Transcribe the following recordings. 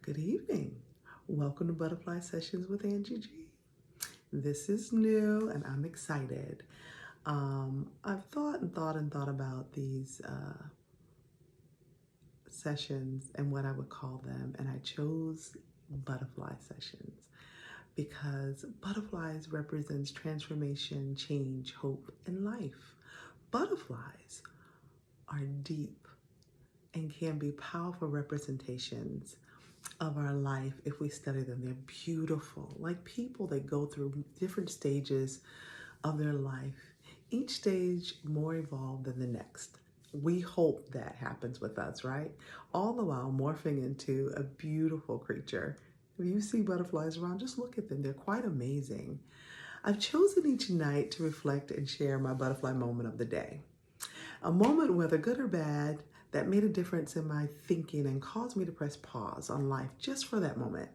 Good evening. Welcome to Butterfly Sessions with Angie G. This is new and I'm excited. I've thought about these sessions and what I would call them, and I chose butterfly sessions because butterflies represents transformation, change, hope, and life. Butterflies are deep and can be powerful representations of our life if we study them. They're beautiful, like people that go through different stages of their life, each stage more evolved than the next. We hope that happens with us, right? All the while morphing into a beautiful creature. If you see butterflies around, just look at them. They're quite amazing. I've chosen each night to reflect and share my butterfly moment of the day. A moment, whether good or bad, that made a difference in my thinking and caused me to press pause on life just for that moment.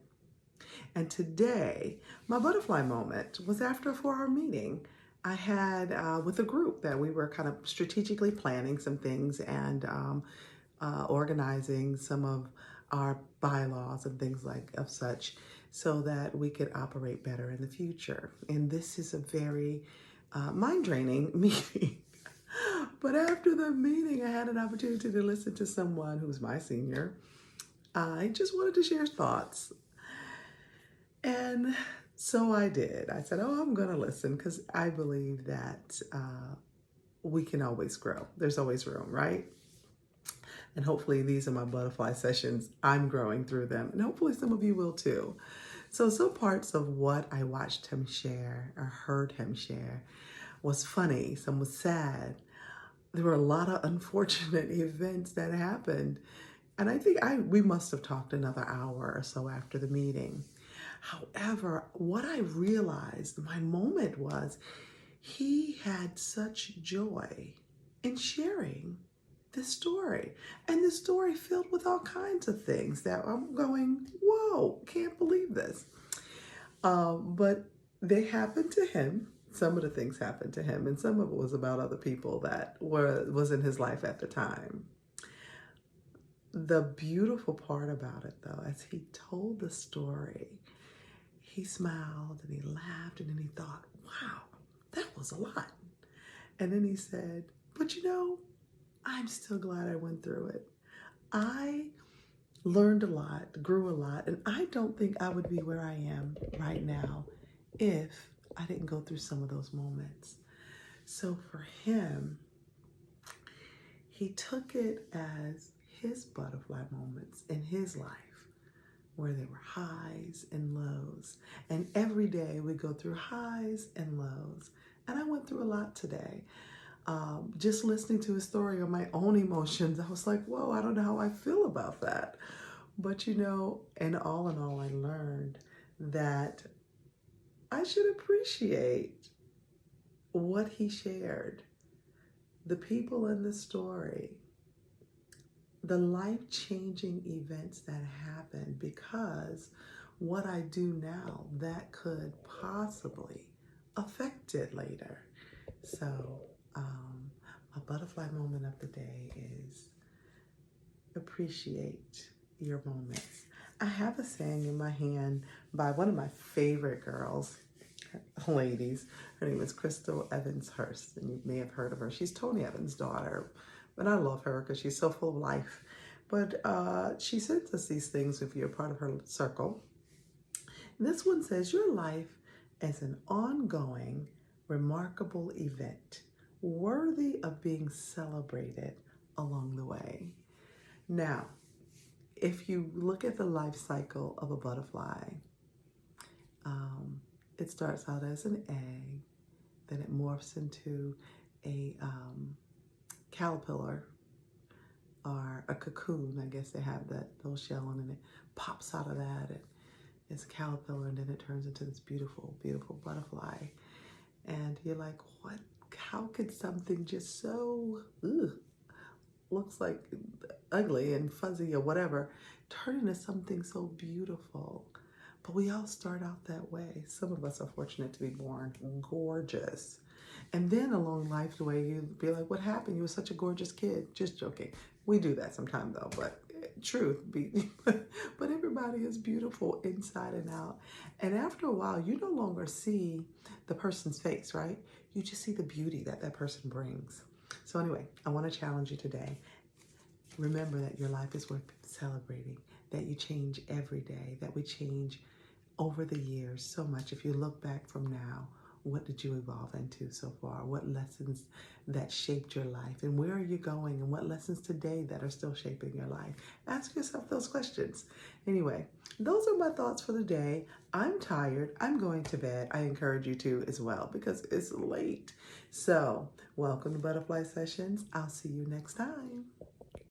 And today, my butterfly moment was after a 4-hour meeting I had with a group that we were kind of strategically planning some things and organizing some of our bylaws and things like of such so that we could operate better in the future. And this is a very mind-draining meeting. But after the meeting, I had an opportunity to listen to someone who's my senior. I just wanted to share thoughts. And so I did. I said, I'm going to listen because I believe that we can always grow. There's always room, right? And hopefully these are my butterfly sessions. I'm growing through them. And hopefully some of you will too. So some parts of what I watched him share or heard him share was funny. Some was sad. There were a lot of unfortunate events that happened. And I think we must have talked another hour or so after the meeting. However, what I realized, my moment was, he had such joy in sharing this story. And this story filled with all kinds of things that I'm going, whoa, can't believe this. But they happened to him. Some of the things happened to him, and some of it was about other people that was in his life at the time. The beautiful part about it, though, as he told the story, he smiled and he laughed and then he thought, wow, that was a lot. And then he said, but I'm still glad I went through it. I learned a lot, grew a lot, and I don't think I would be where I am right now if I didn't go through some of those moments. So for him, he took it as his butterfly moments in his life where there were highs and lows. And every day we go through highs and lows. And I went through a lot today. Just listening to his story on my own emotions, I was like, whoa, I don't know how I feel about that. But and all in all, I learned that I should appreciate what he shared, the people in the story, the life-changing events that happened, because what I do now, that could possibly affect it later. So my butterfly moment of the day is appreciate your moments. I have a saying in my hand by one of my favorite girls, ladies. Her name is Crystal Evans Hurst, and you may have heard of her. She's Tony Evans' daughter, but I love her because she's so full of life. But she sends us these things if you're part of her circle. And this one says, your life is an ongoing, remarkable event, worthy of being celebrated along the way. Now, if you look at the life cycle of a butterfly, it starts out as an egg, then it morphs into a caterpillar or a cocoon. I guess they have that little shell, and then it pops out of that. It's a caterpillar, and then it turns into this beautiful, beautiful butterfly. And you're like, what? How could something just so looks like ugly and fuzzy or whatever turn into something so beautiful? But we all start out that way. Some of us are fortunate to be born gorgeous. And then along life, the way you be like, what happened? You were such a gorgeous kid. Just joking. We do that sometime though, but truth be, but everybody everybody is beautiful inside and out. And after a while, you no longer see the person's face, right? You just see the beauty that that person brings. So anyway, I want to challenge you today. Remember that your life is worth celebrating, that you change every day, that we change over the years so much. If you look back from now, what did you evolve into so far? What lessons that shaped your life? And where are you going? And what lessons today that are still shaping your life? Ask yourself those questions. Anyway, those are my thoughts for the day. I'm tired. I'm going to bed. I encourage you to as well because it's late. So, welcome to Butterfly Sessions. I'll see you next time.